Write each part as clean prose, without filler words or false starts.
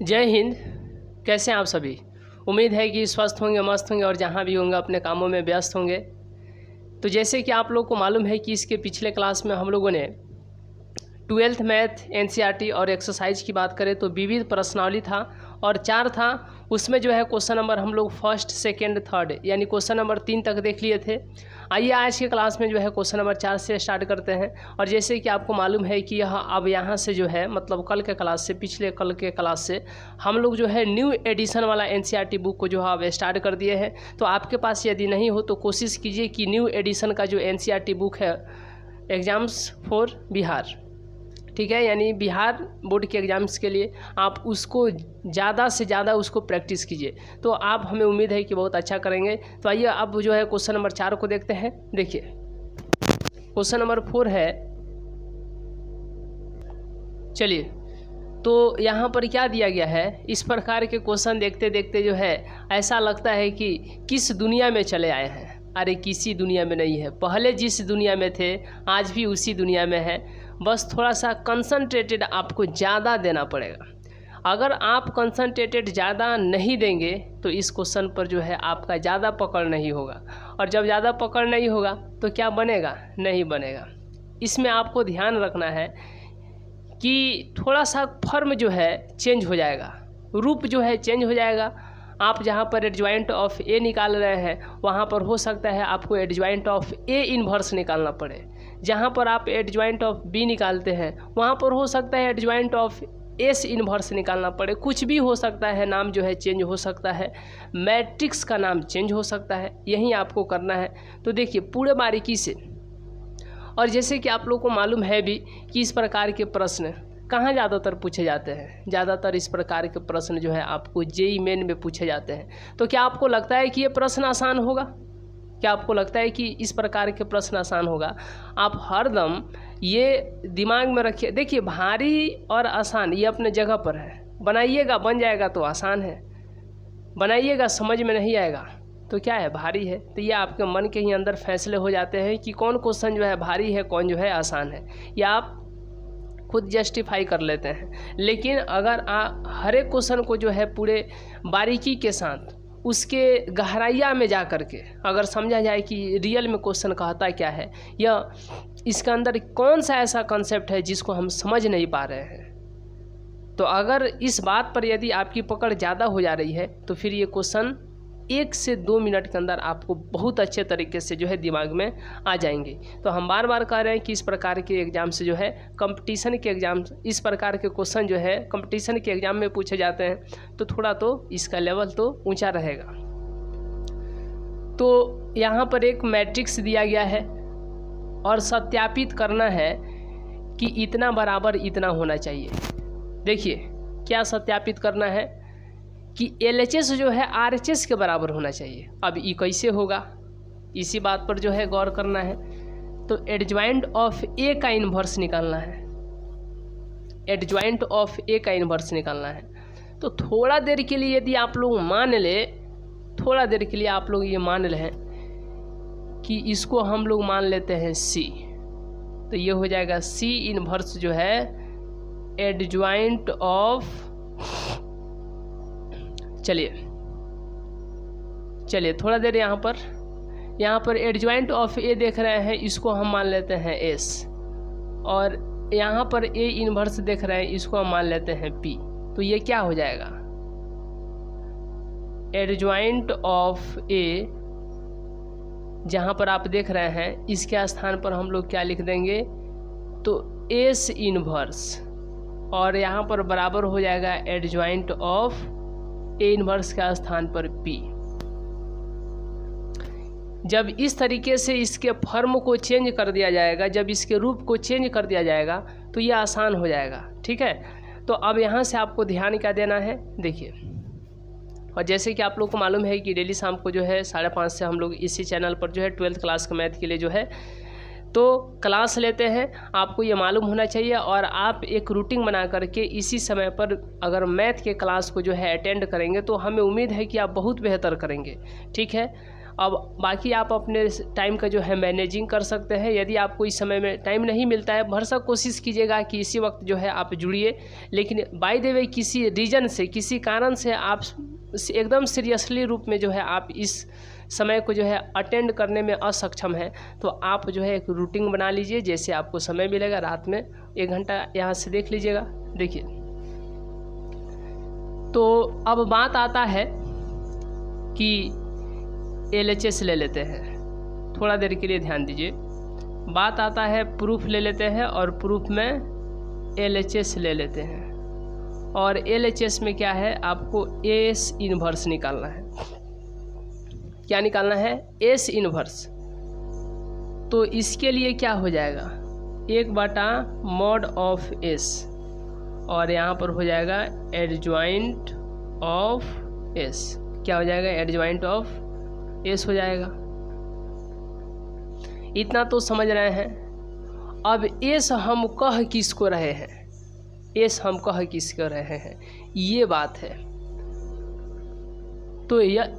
जय हिंद। कैसे हैं आप सभी? उम्मीद है कि स्वस्थ होंगे, मस्त होंगे और जहाँ भी होंगे अपने कामों में व्यस्त होंगे। तो जैसे कि आप लोग को मालूम है कि इसके पिछले क्लास में हम लोगों ने 12th मैथ, एनसीईआरटी और एक्सरसाइज की बात करें तो विविध प्रश्नावली था और 4 था। उसमें जो है क्वेश्चन नंबर हम लोग फर्स्ट, सेकंड, थर्ड यानी क्वेश्चन नंबर 3 तक देख लिए थे। आइए आज के क्लास में जो है क्वेश्चन नंबर 4 से स्टार्ट करते हैं। और जैसे कि आपको मालूम है कि अब यहाँ से जो है मतलब कल के क्लास से, पिछले कल के क्लास से हम लोग जो है न्यू एडिशन वाला एनसीईआरटी बुक को जो है अब स्टार्ट कर दिए हैं। तो आपके पास यदि नहीं हो तो कोशिश कीजिए कि न्यू एडिशन का जो एनसीईआरटी बुक है एग्ज़ाम्स फॉर बिहार, ठीक है, यानी बिहार बोर्ड के एग्ज़ाम्स के लिए आप उसको ज़्यादा से ज़्यादा उसको प्रैक्टिस कीजिए। तो आप, हमें उम्मीद है कि बहुत अच्छा करेंगे। तो आइए अब जो है क्वेश्चन नंबर 4 को देखते हैं। देखिए क्वेश्चन नंबर 4 है, चलिए तो यहाँ पर क्या दिया गया है। इस प्रकार के क्वेश्चन देखते देखते जो है ऐसा लगता है कि किस दुनिया में चले आए हैं। अरे किसी दुनिया में नहीं है, पहले जिस दुनिया में थे आज भी उसी दुनिया में है। बस थोड़ा सा कंसंट्रेटेड आपको ज़्यादा देना पड़ेगा। अगर आप कंसंट्रेटेड ज़्यादा नहीं देंगे तो इस क्वेश्चन पर जो है आपका ज़्यादा पकड़ नहीं होगा, और जब ज़्यादा पकड़ नहीं होगा तो क्या बनेगा? नहीं बनेगा। इसमें आपको ध्यान रखना है कि थोड़ा सा फॉर्म जो है चेंज हो जाएगा, रूप जो है चेंज हो जाएगा। आप जहाँ पर एडजॉइंट ऑफ ए निकाल रहे हैं वहाँ पर हो सकता है आपको एडजॉइंट ऑफ ए इन्वर्स निकालना पड़े। जहाँ पर आप एडजॉइंट ऑफ बी निकालते हैं वहाँ पर हो सकता है एडजॉइंट ऑफ एस इन्वर्स निकालना पड़े। कुछ भी हो सकता है, नाम जो है चेंज हो सकता है, मैट्रिक्स का नाम चेंज हो सकता है। यही आपको करना है। तो देखिए पूरे बारीकी से। और जैसे कि आप लोग को मालूम है भी कि इस प्रकार के प्रश्न कहाँ ज़्यादातर पूछे जाते हैं। ज़्यादातर इस प्रकार के प्रश्न जो है आपको जेईई मेन में पूछे जाते हैं। तो क्या आपको लगता है कि ये प्रश्न आसान होगा? क्या आपको लगता है कि इस प्रकार के प्रश्न आसान होगा? आप हरदम ये दिमाग में रखिए। देखिए भारी और आसान ये अपने जगह पर है। बनाइएगा बन जाएगा तो आसान है, बनाइएगा समझ में नहीं आएगा तो क्या है? भारी है। तो ये आपके मन के ही अंदर फैसले हो जाते हैं कि कौन क्वेश्चन जो है भारी है, कौन जो है आसान है, या आप खुद जस्टिफाई कर लेते हैं। लेकिन अगर हर एक क्वेश्चन को जो है पूरे बारीकी के साथ उसके गहराइया में जा कर के अगर समझा जाए कि रियल में क्वेश्चन कहता क्या है, या इसके अंदर कौन सा ऐसा कॉन्सेप्ट है जिसको हम समझ नहीं पा रहे हैं, तो अगर इस बात पर यदि आपकी पकड़ ज़्यादा हो जा रही है तो फिर ये क्वेश्चन 1 से 2 मिनट के अंदर आपको बहुत अच्छे तरीके से जो है दिमाग में आ जाएंगे। तो हम बार बार कह रहे हैं कि इस प्रकार के एग्ज़ाम से जो है कंपटीशन के एग्ज़ाम, इस प्रकार के क्वेश्चन जो है कंपटीशन के एग्ज़ाम में पूछे जाते हैं तो थोड़ा तो इसका लेवल तो ऊंचा रहेगा। तो यहाँ पर एक मैट्रिक्स दिया गया है और सत्यापित करना है कि इतना बराबर इतना होना चाहिए। देखिए क्या सत्यापित करना है कि LHS जो है RHS के बराबर होना चाहिए। अब ये कैसे होगा, इसी बात पर जो है गौर करना है। तो एडजॉइंट ऑफ ए का इन्वर्स निकालना है, एडजॉइंट ऑफ ए का इन्वर्स निकालना है। तो थोड़ा देर के लिए यदि आप लोग मान ले, थोड़ा देर के लिए आप लोग ये मान लें कि इसको हम लोग मान लेते हैं C, तो ये हो जाएगा C इन्वर्स जो है एडजॉइंट ऑफ, चलिए थोड़ा देर यहाँ पर एडजॉइंट ऑफ ए देख रहे हैं, इसको हम मान लेते हैं S, और यहाँ पर ए इन्वर्स देख रहे हैं, इसको हम मान लेते हैं P। तो ये क्या हो जाएगा? एडजॉइंट ऑफ ए जहाँ पर आप देख रहे हैं इसके स्थान पर हम लोग क्या लिख देंगे? तो S इन्वर्स, और यहाँ पर बराबर हो जाएगा एडजॉइंट ऑफ ए इन्वर्स के स्थान पर P। जब इस तरीके से इसके फॉर्म को चेंज कर दिया जाएगा, जब इसके रूप को चेंज कर दिया जाएगा तो ये आसान हो जाएगा। ठीक है, तो अब यहाँ से आपको ध्यान क्या देना है, देखिए। और जैसे कि आप लोग को मालूम है कि डेली शाम को जो है 5:30 से हम लोग इसी चैनल पर जो है 12th क्लास का मैथ के लिए जो है तो क्लास लेते हैं। आपको ये मालूम होना चाहिए और आप एक रूटीन बना करके इसी समय पर अगर मैथ के क्लास को जो है अटेंड करेंगे तो हमें उम्मीद है कि आप बहुत बेहतर करेंगे। ठीक है, अब बाकी आप अपने टाइम का जो है मैनेजिंग कर सकते हैं। यदि आपको इस समय में टाइम नहीं मिलता है, भरसक कोशिश कीजिएगा कि इसी वक्त जो है आप जुड़िए। लेकिन बाय द वे किसी रीजन से, किसी कारण से आप एकदम सीरियसली रूप में जो है आप इस समय को जो है अटेंड करने में असक्षम है, तो आप जो है एक रूटीन बना लीजिए। जैसे आपको समय मिलेगा रात में 1 घंटा यहाँ से देख लीजिएगा। देखिए, तो अब बात आता है कि LHS ले लेते हैं। थोड़ा देर के लिए ध्यान दीजिए। बात आता है प्रूफ ले लेते हैं और प्रूफ में LHS ले लेते हैं। और LHS में क्या है, आपको S इन्वर्स निकालना है। क्या निकालना है? S inverse. तो इसके लिए क्या हो जाएगा, 1/mod ऑफ S, और यहाँ पर हो जाएगा एडजॉइंट ऑफ S। क्या हो जाएगा? एडजॉइंट ऑफ S हो जाएगा। इतना तो समझ रहे हैं। अब S हम कह किसको रहे हैं, S हम कह किसको रहे हैं, ये बात है। तो यह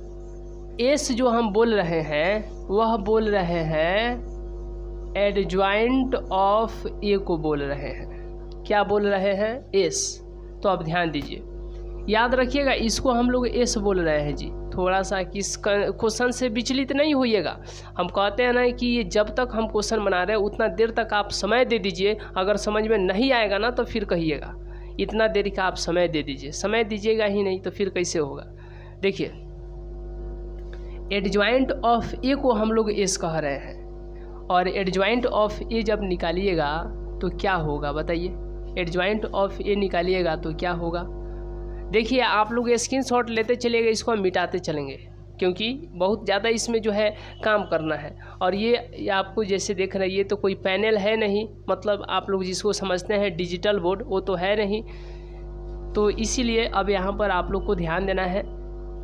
S जो हम बोल रहे हैं वह बोल रहे हैं एडजॉइंट ऑफ A को बोल रहे हैं। क्या बोल रहे हैं? S। तो अब ध्यान दीजिए, याद रखिएगा, इसको हम लोग S बोल रहे हैं जी। थोड़ा सा किस क्वेश्चन से विचलित नहीं होइएगा। हम कहते हैं ना कि ये जब तक हम क्वेश्चन बना रहे हैं उतना देर तक आप समय दे दीजिए। अगर समझ में नहीं आएगा ना तो फिर कहिएगा। इतना देर का आप समय दे दीजिए। समय दीजिएगा ही नहीं तो फिर कैसे होगा। देखिए, एडजॉइंट ऑफ A को हम लोग S कह रहे हैं, और एडजॉइंट ऑफ A जब निकालिएगा तो क्या होगा बताइए। एडजॉइंट ऑफ A निकालिएगा तो क्या होगा। देखिए, आप लोग स्क्रीनशॉट लेते चलिएगा, इसको हम मिटाते चलेंगे क्योंकि बहुत ज़्यादा इसमें जो है काम करना है। और ये आपको जैसे देख रहे हैं, ये तो कोई पैनल है नहीं, मतलब आप लोग जिसको समझते हैं डिजिटल बोर्ड, वो तो है नहीं। तो इसीलिए अब यहाँ पर आप लोग को ध्यान देना है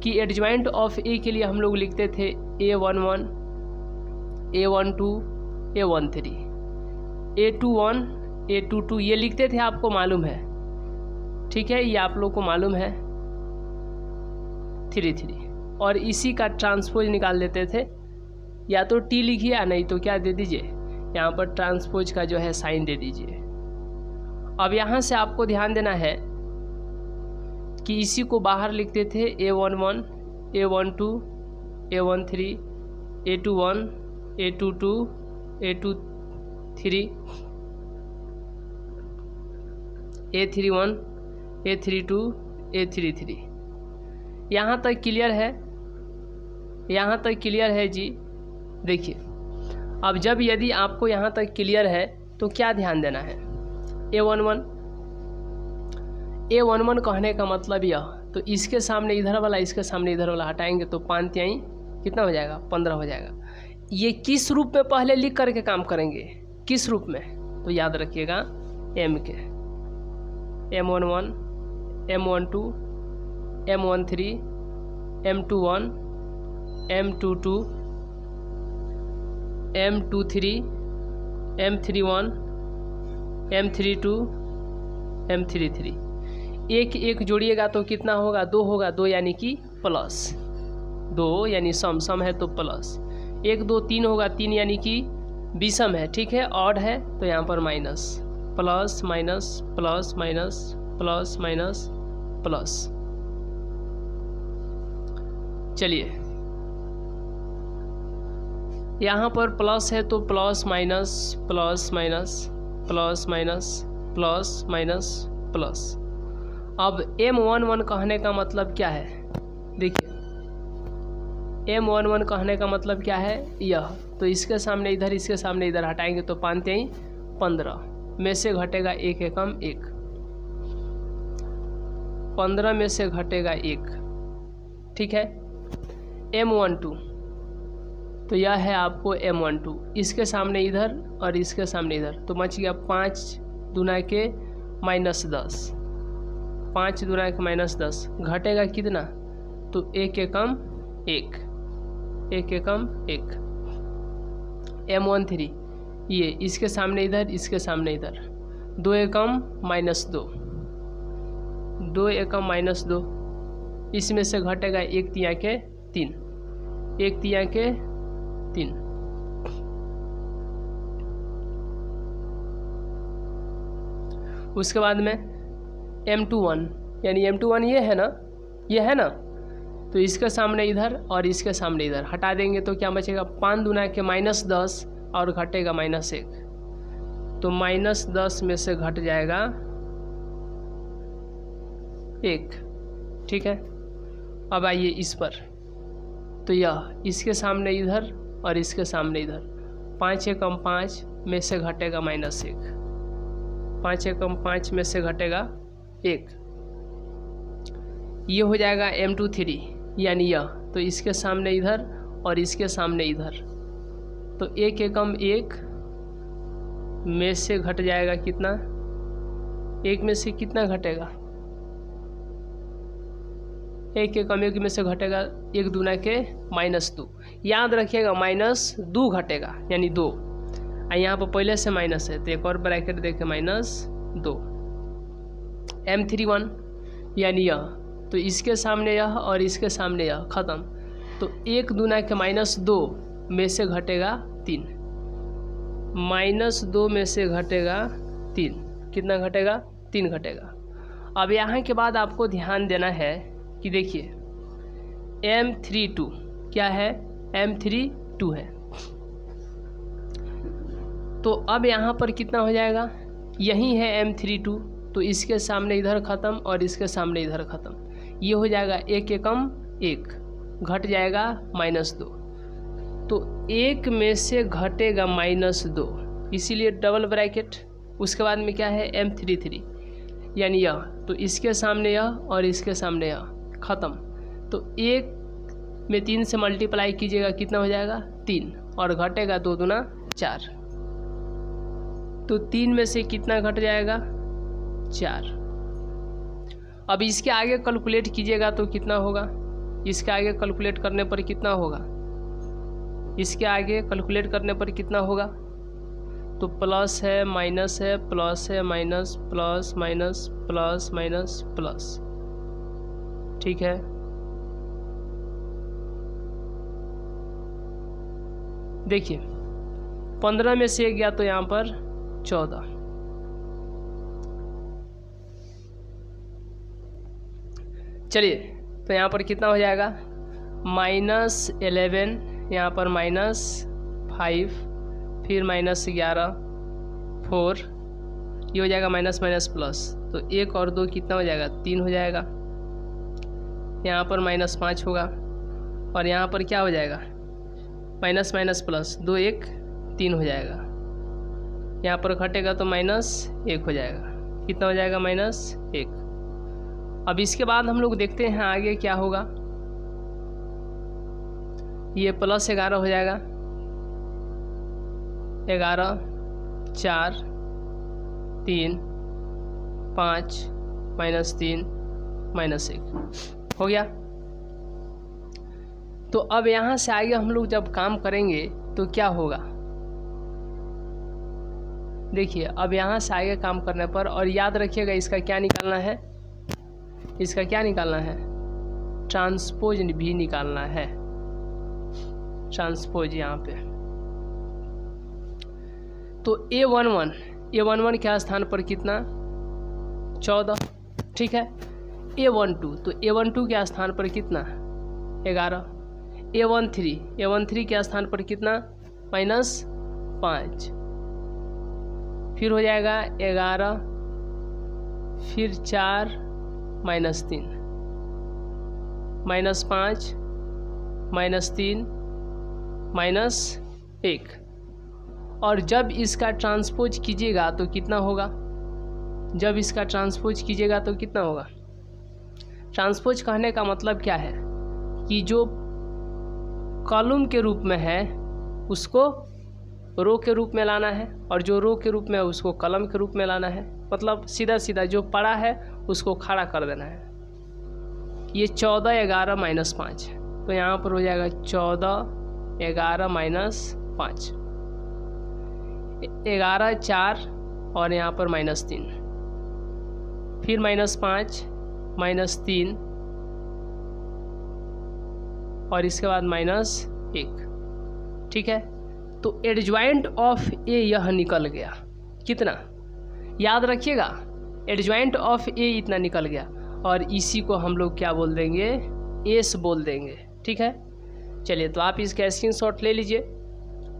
कि एडजॉइंट ऑफ A के लिए हम लोग लिखते थे A11, A12, A13, A21, A22, ये लिखते थे, आपको मालूम है, ठीक है, ये आप लोग को मालूम है 33। और इसी का ट्रांसपोज निकाल देते थे, या तो T लिखिए या नहीं तो क्या दे दीजिए, यहाँ पर ट्रांसपोज का जो है साइन दे दीजिए। अब यहाँ से आपको ध्यान देना है कि इसी को बाहर लिखते थे A11, A12, A13, A21, A22, A23, A31, A32, A33। यहाँ तक क्लियर है? यहाँ तक क्लियर है जी। देखिए, अब जब यदि आपको यहाँ तक क्लियर है तो क्या ध्यान देना है, A11 कहने का मतलब यह, तो इसके सामने इधर वाला, इसके सामने इधर वाला हटाएंगे तो 5 तिहाई कितना हो जाएगा, 15 हो जाएगा। ये किस रूप में पहले लिख करके काम करेंगे, किस रूप में, तो याद रखिएगा M के, M11, M12, M13, M21, M22, M23, M31, M32, M33। एक एक जोड़िएगा तो कितना होगा, 2 होगा, 2 यानी कि प्लस 2 यानी सम है तो प्लस 1 2 3 होगा, 3 यानी कि विषम है, ठीक है, ऑड है तो यहाँ पर minus, plus minus plus minus plus minus plus. चलिए, यहाँ पर प्लस है तो plus minus plus minus plus minus plus minus plus. अब M11 कहने का मतलब क्या है, देखिए M11 कहने का मतलब क्या है, यह, तो इसके सामने इधर, इसके सामने इधर हटाएंगे तो 5 तिहाई 15 में से घटेगा 1 एकम 1, 15 में से घटेगा 1, ठीक है। M12 तो यह है आपको M12, इसके सामने इधर और इसके सामने इधर, तो बच गया 5 दूना के -10, 5 दूना के -10, घटेगा कितना, तो 1 एकम 1, 1 एकम 1। M13 ये इसके सामने इधर, इसके सामने इधर, 2 एकम -2, 2 एकम -2, इसमें से घटेगा 1 तिहाई के 3, 1 तिया के 3। उसके बाद में M21 यानी M21 ये है ना, तो इसके सामने इधर और इसके सामने इधर हटा देंगे तो क्या बचेगा, 5 दूना के -10 और घटेगा -1, तो -10 में से घट जाएगा 1। ठीक है, अब आइए इस पर, तो यह इसके सामने इधर और इसके सामने इधर, 5 एकम 5 में से घटेगा -1, 5 एकम 5 में से घटेगा 1, ये हो जाएगा M23 यानी यह, तो इसके सामने इधर और इसके सामने इधर, तो 1 एकम 1 में से घट जाएगा कितना, 1 में से कितना घटेगा, 1 एकम 1 में से घटेगा 1 दूना के -2, याद रखिएगा -2 घटेगा यानी 2, यहाँ पर पहले से माइनस है तो एक और ब्रैकेट देखे -2। M31 यानी यह, तो इसके सामने यह और इसके सामने यह ख़त्म, तो 1 दूना के -2 में से घटेगा 3, -2 में से घटेगा 3, कितना घटेगा, 3 घटेगा। अब यहाँ के बाद आपको ध्यान देना है कि देखिए M32 क्या है, M32 है, तो अब यहाँ पर कितना हो जाएगा, यही है M32, तो इसके सामने इधर ख़त्म और इसके सामने इधर ख़त्म, ये हो जाएगा 1 एकम 1, घट जाएगा -2, तो 1 में से घटेगा -2, इसीलिए डबल ब्रैकेट। उसके बाद में क्या है M33 यानी यह, तो इसके सामने यह और इसके सामने यह ख़त्म, तो 1 में 3 से मल्टीप्लाई कीजिएगा कितना हो जाएगा 3, और घटेगा 2 दूना 4, तो 3 में से कितना घट जाएगा 4। अब इसके आगे कैलकुलेट कीजिएगा तो कितना होगा, इसके आगे कैलकुलेट करने पर कितना होगा, इसके आगे कैलकुलेट करने पर कितना होगा, तो प्लस है माइनस है प्लस है minus plus minus plus minus plus, ठीक है। देखिए 15 में से 1 गया तो यहाँ पर 14, चलिए तो यहाँ पर कितना हो जाएगा -11, यहाँ पर -5, फिर -11, 4, ये हो जाएगा माइनस माइनस प्लस, तो 1 और 2 कितना हो जाएगा 3 हो जाएगा, यहाँ पर -5 होगा, और यहाँ पर क्या हो जाएगा माइनस माइनस प्लस, 2 1 3 हो जाएगा, यहाँ पर घटेगा तो -1 हो जाएगा, कितना हो जाएगा -1। अब इसके बाद हम लोग देखते हैं आगे क्या होगा, ये +11 हो जाएगा, 11 4 3 5 -3 -1 हो गया। तो अब यहाँ से आगे हम लोग जब काम करेंगे तो क्या होगा, देखिए अब यहाँ से आगे काम करने पर, और याद रखिएगा इसका क्या निकालना है, इसका क्या निकालना है, ट्रांसपोज भी निकालना है, ट्रांसपोज यहाँ पे। तो A11 के स्थान पर कितना 14, ठीक है। A12 तो A12 के स्थान पर कितना 11, A13 के स्थान पर कितना -5, फिर हो जाएगा 11, फिर 4 -3 -5 -3 -1, और जब इसका ट्रांसपोज कीजिएगा तो कितना होगा, जब इसका ट्रांसपोज कीजिएगा तो कितना होगा। ट्रांसपोज कहने का मतलब क्या है कि जो कॉलम के रूप में है उसको रो के रूप में लाना है, और जो रो के रूप में है उसको कॉलम के रूप में लाना है, मतलब सीधा सीधा जो पड़ा है उसको खड़ा कर देना है। ये 14 11 -5, तो यहाँ पर हो जाएगा 14 11 -5, 11 4 और यहाँ पर -3, फिर -5 -3 और इसके बाद -1, ठीक है। तो एडजॉइंट ऑफ ए यह निकल गया, कितना, याद रखिएगा, एडजॉइंट ऑफ ए इतना निकल गया, और इसी को हम लोग क्या बोल देंगे, एस बोल देंगे, ठीक है। चलिए, तो आप इसका स्क्रीनशॉट ले लीजिए।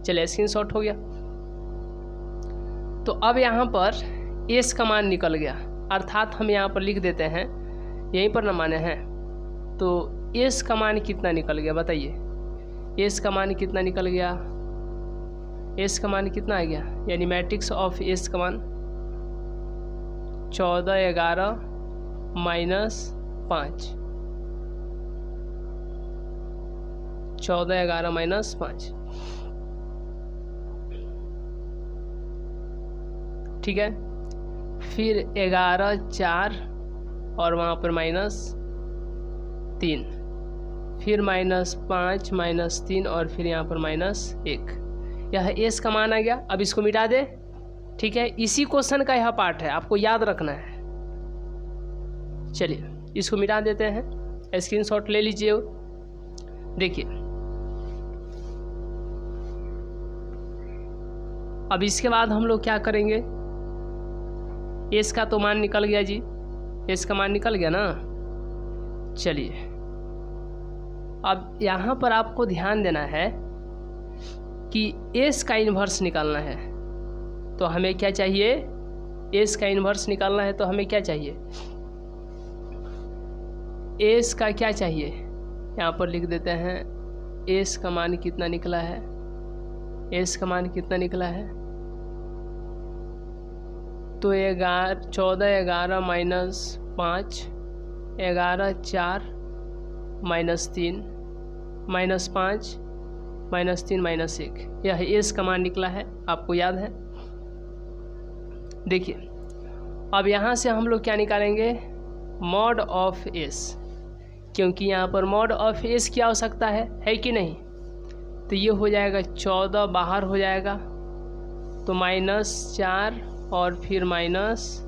चलिए, स्क्रीनशॉट हो गया। तो अब यहाँ पर एस का मान निकल गया, अर्थात हम यहाँ पर लिख देते हैं, यहीं पर न माने हैं, तो एस का मान कितना निकल गया बताइए। एस का मान कितना निकल गया, एस का मान कितना आ गया, यानी मैट्रिक्स ऑफ एस का मान 14, 11 -5, 14, 11 -5, ठीक है। फिर 11, 4 और वहाँ पर -3, फिर -5, -3 और फिर यहाँ पर -1, यह एस का मान आ गया। अब इसको मिटा दे, ठीक है। इसी क्वेश्चन का यह पार्ट है, आपको याद रखना है। चलिए, इसको मिटा देते हैं, स्क्रीनशॉट ले लीजिए। देखिए, अब इसके बाद हम लोग क्या करेंगे, एस का तो मान निकल गया जी, एस का मान निकल गया ना। चलिए, अब यहाँ पर आपको ध्यान देना है कि एस का इन्वर्स निकालना है, तो हमें क्या चाहिए, एस का इन्वर्स निकालना है, तो हमें क्या चाहिए, एस का क्या चाहिए, यहाँ पर लिख देते हैं, एस का मान कितना निकला है, एस का मान कितना निकला है, तो 14, 11 -5, 11, 4 -3, -5, -3, -1, यह एस का मान निकला है, आपको याद है। देखिए, अब यहाँ से हम लोग क्या निकालेंगे, मॉड ऑफ एस, क्योंकि यहाँ पर मॉड ऑफ एस की आवश्यकता है कि नहीं। तो ये हो जाएगा 14 बाहर हो जाएगा, तो -4 और फिर -9,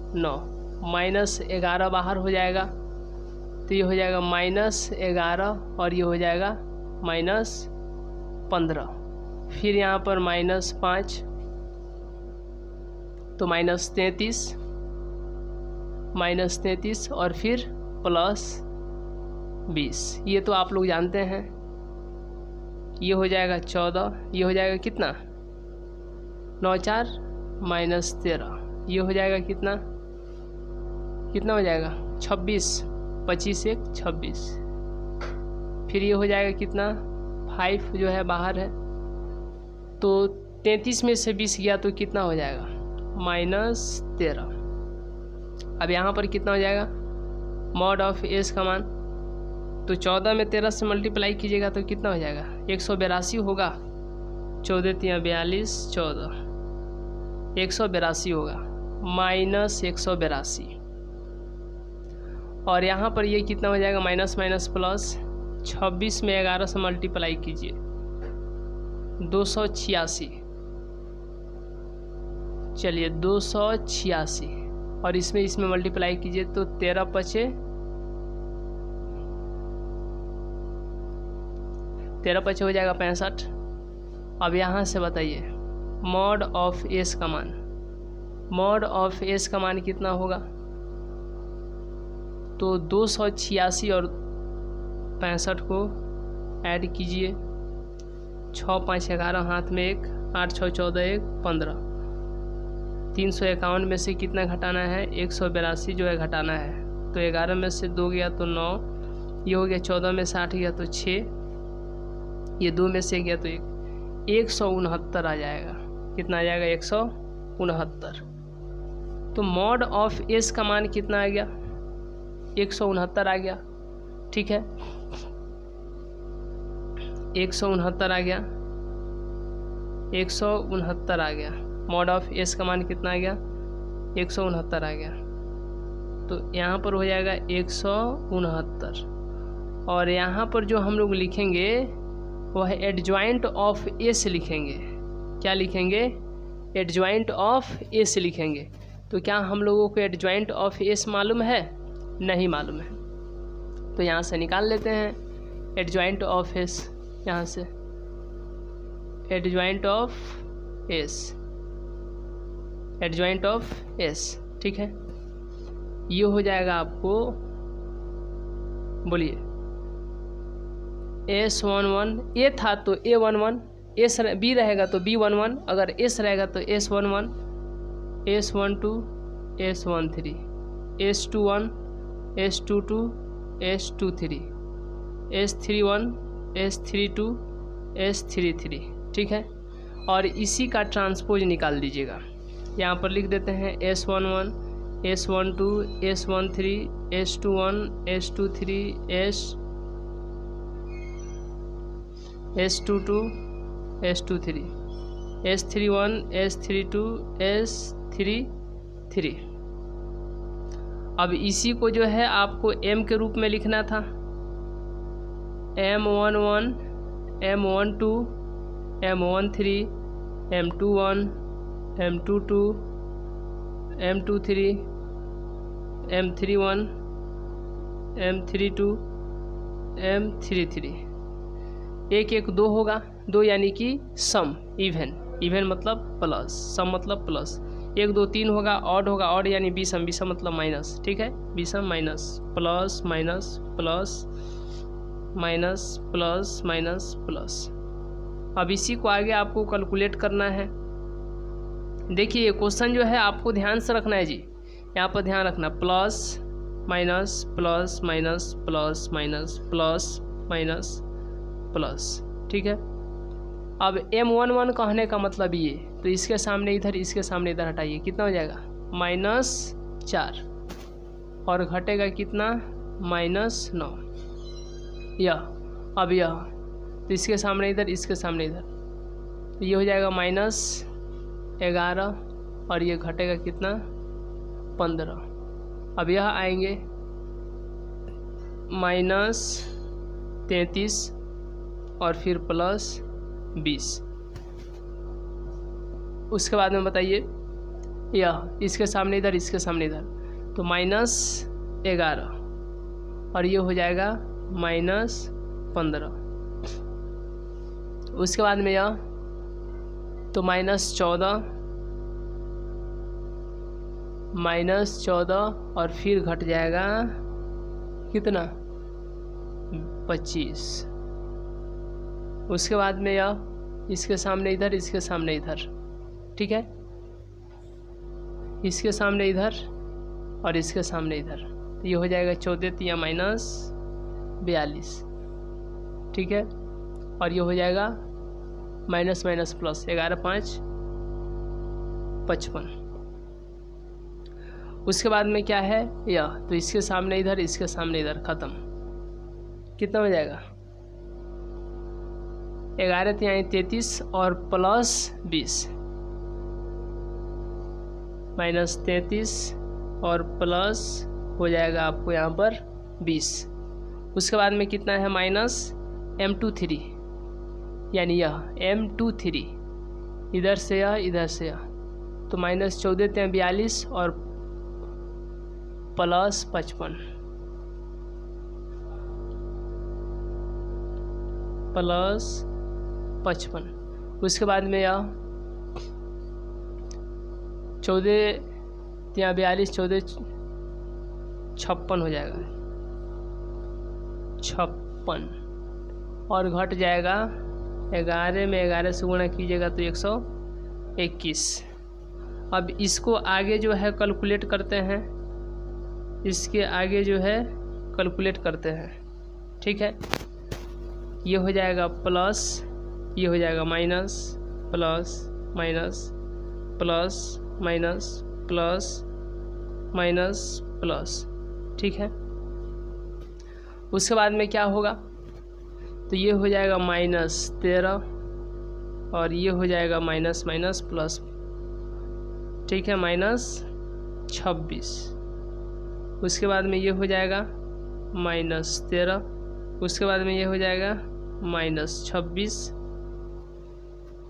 -11 बाहर हो जाएगा, तो ये हो जाएगा -11 और ये हो जाएगा -15, फिर यहाँ पर -5 तो -33 और फिर +20, ये तो आप लोग जानते हैं। ये हो जाएगा 14, ये हो जाएगा कितना, 9, 4 -13, ये हो जाएगा कितना, कितना हो जाएगा 26, 25, 1, 26, फिर ये हो जाएगा कितना 5 जो है बाहर है, तो 33 में से 20 गया तो कितना हो जाएगा -13। अब यहाँ पर कितना हो जाएगा, मॉड ऑफ एस का मान, तो 14 में 13 से मल्टीप्लाई कीजिएगा तो कितना हो जाएगा 182 होगा, 14 × 42, 14, 182 होगा, -182, और यहाँ पर ये कितना हो जाएगा माइनस प्लस, 26 में 11 से मल्टीप्लाई कीजिए 286, चलिए 286, और इसमें मल्टीप्लाई कीजिए तो 13 × 5 हो जाएगा 65। अब यहाँ से बताइए मॉड ऑफ एस का मान, मॉड ऑफ एस का मान कितना होगा, तो 286 और 65 को ऐड कीजिए, 6, 5, 11 हाथ में 1, 8, 6, 14, 1, 15, 351 में से कितना घटाना है 182 जो है घटाना है, तो 11 में से 2 गया तो 9, ये हो गया 14 में से 8 गया तो 6, ये 2 में से गया तो 169 आ जाएगा, कितना आ जाएगा 169। तो मॉड ऑफ एस का मान कितना आ गया 169 आ गया, ठीक है 169 आ गया, 169 आ गया, मॉड ऑफ एस का मान कितना आ गया 169 आ गया, तो यहाँ पर हो जाएगा 169, और यहाँ पर जो हम लोग लिखेंगे वह एडजॉइंट ऑफ एस लिखेंगे, क्या लिखेंगे एडजॉइंट ऑफ एस लिखेंगे। तो क्या हम लोगों को एडजॉइंट ऑफ एस मालूम है, नहीं मालूम है, तो यहाँ से निकाल लेते हैं एडजॉइंट ऑफ एस, यहाँ से adjoint of S, adjoint of S, ठीक है। ये हो जाएगा आपको, बोलिए S11, ए था तो A11, एस बी रहेगा तो B11, अगर एस रहेगा तो S11, S12, S13, S21, S22, S23, S31, S32, S33, ठीक है। और इसी का ट्रांसपोज निकाल दीजिएगा। यहाँ पर लिख देते हैं S11, S12, S13, S21, S23, S22, S23, S31, S32, S33। अब इसी को जो है आपको M के रूप में लिखना था। M11, M12, M13, M21, M22, M23, M31, M32, M33। एक एक दो होगा, दो यानी कि सम, इवन, इवन मतलब प्लस, सम मतलब प्लस। 1 2 3 होगा, ऑड होगा, ऑड यानी विषम, विषम मतलब माइनस, ठीक है। विषम minus, plus minus plus minus plus minus plus. अब इसी को आगे आपको कैलकुलेट करना है। देखिए ये क्वेश्चन जो है आपको ध्यान से रखना है जी, यहाँ पर ध्यान रखना, plus minus plus minus plus minus plus minus plus, ठीक है। अब M11 कहने का मतलब ये, तो इसके सामने इधर, इसके सामने इधर हटाइए, कितना हो जाएगा -4, और घटेगा कितना -9। यह अब यह, तो इसके सामने इधर, इसके सामने इधर, तो ये हो जाएगा -11, और ये घटेगा कितना 15। अब यह आएंगे -33 और फिर +20। उसके बाद में बताइए, यह इसके सामने इधर, इसके सामने इधर, तो -11, और ये हो जाएगा -15। उसके बाद में यह, तो -14 और फिर घट जाएगा कितना 25। उसके बाद में यह, इसके सामने इधर, इसके सामने इधर, ठीक है, इसके सामने इधर और इसके सामने इधर, तो ये हो जाएगा 14 या -42, ठीक है। और ये हो जाएगा माइनस माइनस प्लस, 11 5 55। उसके बाद में क्या है यह, तो इसके सामने इधर, इसके सामने इधर, ख़त्म। कितना हो जाएगा 11 तिहाई 33 और +20, -33 और प्लस हो जाएगा आपको यहाँ पर 20। उसके बाद में कितना है -M23, यानी यह M23, इधर से यह, इधर से यह, तो -14 तिहाई 42 और +55, +55। उसके बाद में यह 14 तिहाई 42, 14 56 हो जाएगा, 56, और घट जाएगा 11 में 11 से गुणा कीजिएगा तो 121। अब इसको आगे जो है कैलकुलेट करते हैं, इसके आगे जो है कैलकुलेट करते हैं, ठीक है। ये हो जाएगा प्लस, ये हो जाएगा minus, plus minus plus minus plus minus plus, ठीक है। उसके बाद में क्या होगा, तो ये हो जाएगा -13 और ये हो जाएगा माइनस माइनस प्लस, ठीक है, -26। उसके बाद में ये हो जाएगा -13, उसके बाद में ये हो जाएगा -26।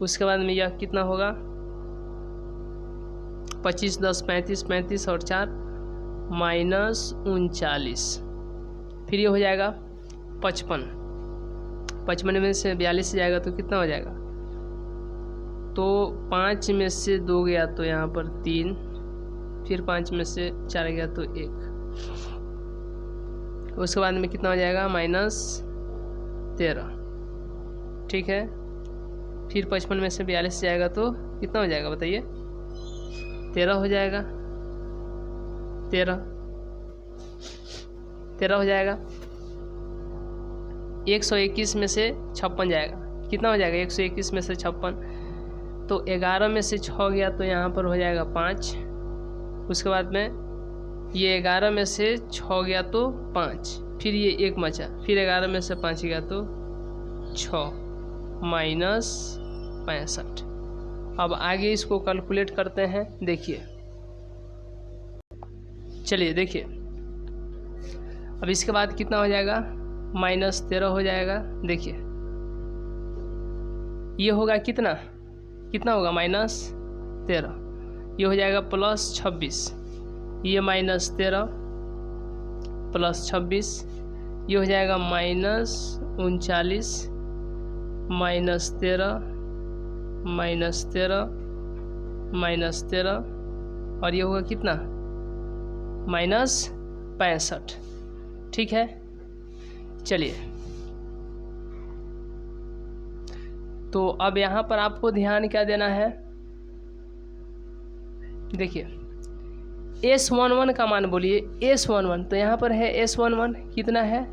उसके बाद में यह कितना होगा 25 10 35, 35 और 4 -39। फिर ये हो जाएगा 55, 55 में से 42 जाएगा तो कितना हो जाएगा? तो 5 में से 2 गया तो यहाँ पर 3, फिर 5 में से 4 गया तो 1, उसके बाद में कितना हो जाएगा? -13। ठीक है, फिर 55 में से 42 जाएगा तो कितना हो जाएगा बताइए? 13 हो जाएगा। 13 हो जाएगा। 121 में से 56 जाएगा, कितना हो जाएगा? 121 में से 56, तो 11 में से 6 गया तो यहाँ पर हो जाएगा 5, उसके बाद में ये 11 में से 6 गया तो 5, फिर ये 1 बचा, फिर 11 में से 5 गया तो 6 -65। अब आगे इसको कैलकुलेट करते हैं। देखिए, चलिए देखिए, अब इसके बाद कितना हो जाएगा? -13 हो जाएगा। देखिए ये होगा कितना होगा? -13, ये हो जाएगा +26, ये -13 +26, ये हो जाएगा -39 -13 और ये होगा कितना? -65। ठीक है, चलिए, तो अब यहाँ पर आपको ध्यान क्या देना है? देखिए S11 का मान बोलिए, S11, तो यहाँ पर है S11 कितना है?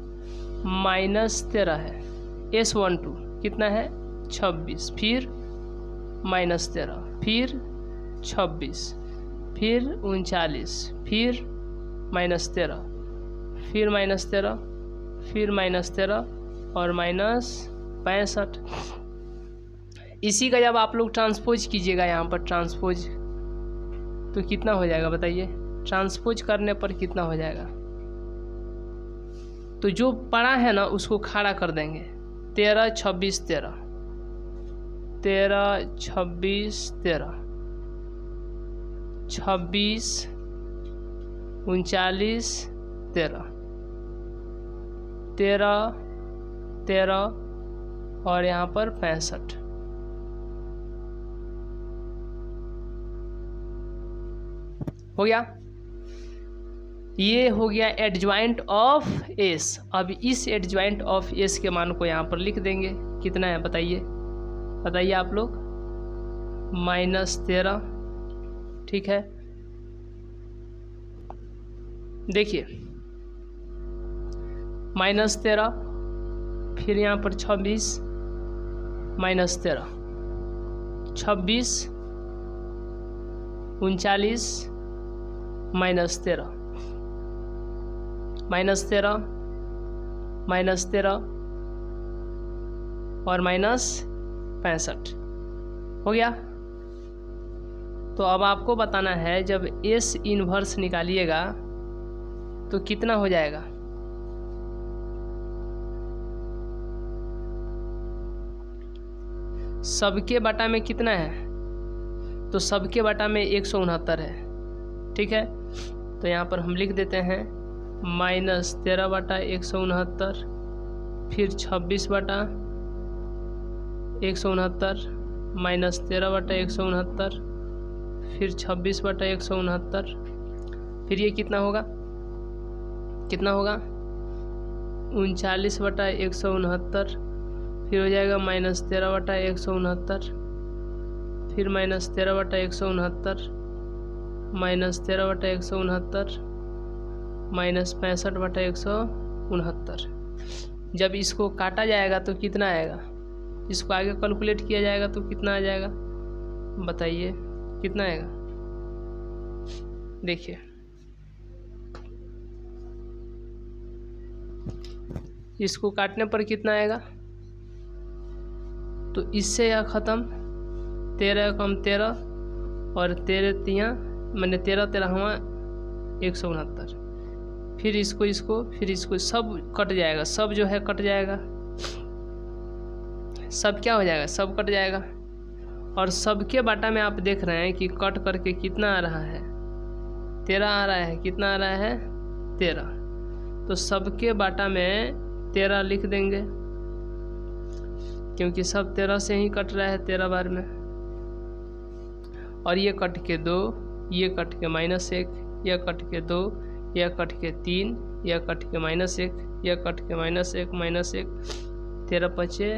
-13 है। S12 कितना है? 26, फिर -13, फिर 26, फिर 39, फिर -13, फिर -13, फिर -13 और -65। इसी का जब आप लोग ट्रांसपोज कीजिएगा यहाँ पर ट्रांसपोज, तो कितना हो जाएगा बताइए? ट्रांसपोज करने पर कितना हो जाएगा? तो जो पड़ा है ना उसको खड़ा कर देंगे। 13 26 13, 13 26 13, 26 39 13, 13 13 और यहाँ पर 65। हो गया, ये हो गया एडजॉइंट ऑफ एस। अब इस एडजॉइंट ऑफ एस के मान को यहाँ पर लिख देंगे। कितना है बताइए? बताइए आप लोग। -13। ठीक है, देखिए -13, फिर यहाँ पर 26 -13, 26 39 -13, -13 -13 और -65। हो गया। तो अब आपको बताना है जब एस इन्वर्स निकालिएगा तो कितना हो जाएगा? सबके बटा में कितना है? तो सबके बटा में 169 है। ठीक है, तो यहाँ पर हम लिख देते हैं -13 बटा 169, फिर 26 बटा 169, -13 बटा 169, फिर 26 बटा 169, फिर ये कितना होगा? 39 बटा 169, फिर हो जाएगा -13 बटा 169, फिर -13 बटा 169, -13 बटा 169, -65 बटा 169। जब इसको काटा जाएगा तो कितना आएगा? इसको आगे कैलकुलेट किया जाएगा तो कितना आ जाएगा बताइए? कितना आएगा? देखिए, इसको काटने पर कितना आएगा? तो इससे यह ख़त्म, 13 कम 13 और 13 तियाँ मैंने 13 13वां 169, फिर इसको फिर इसको, सब कट जाएगा, सब जो है कट जाएगा, सब क्या हो जाएगा? सब कट जाएगा। और सबके बाटा में आप देख रहे हैं कि कट करके कितना आ रहा है? 13 आ रहा है। कितना आ रहा है? 13। तो सबके बाटा में 13 लिख देंगे, क्योंकि सब 13 से ही कट रहा है 13 बार में। और ये कट के 2, ये कट के -1, यह कट के 2, यह कट के 3, यह कट के -1, यह कट के -1, -1, 13 पचे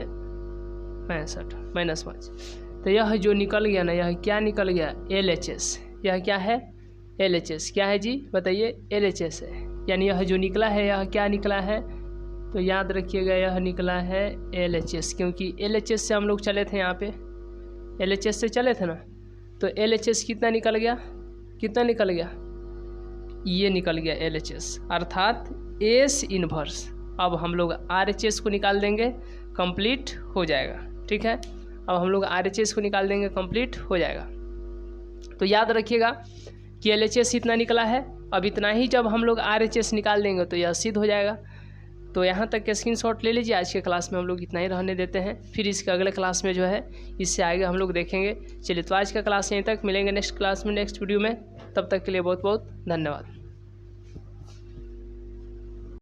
65 -5। तो यह जो निकल गया ना, यह क्या निकल गया? LHS। यह क्या है? LHS। क्या है जी बताइए? LHS है। यानी यह जो निकला है यह क्या निकला है? तो याद रखिएगा यह निकला है LHS, क्योंकि LHS से हम लोग चले थे यहाँ पे, LHS से चले थे ना। तो LHS कितना निकल गया? कितना निकल गया? ये निकल गया LHS, अर्थात S इन्वर्स। अब हम लोग RHS को निकाल देंगे, कंप्लीट हो जाएगा। ठीक है, अब हम लोग RHS को निकाल देंगे, कंप्लीट हो जाएगा। तो याद रखिएगा कि LHS इतना निकला है। अब इतना ही जब हम लोग RHS निकाल देंगे तो यह सिद्ध हो जाएगा। तो यहाँ तक के स्क्रीनशॉट ले लीजिए। आज के क्लास में हम लोग इतना ही रहने देते हैं, फिर इसके अगले क्लास में जो है इससे आगे हम लोग देखेंगे। चलिए, तो आज का क्लास यहीं तक, मिलेंगे नेक्स्ट क्लास में, नेक्स्ट वीडियो में। तब तक के लिए बहुत बहुत धन्यवाद।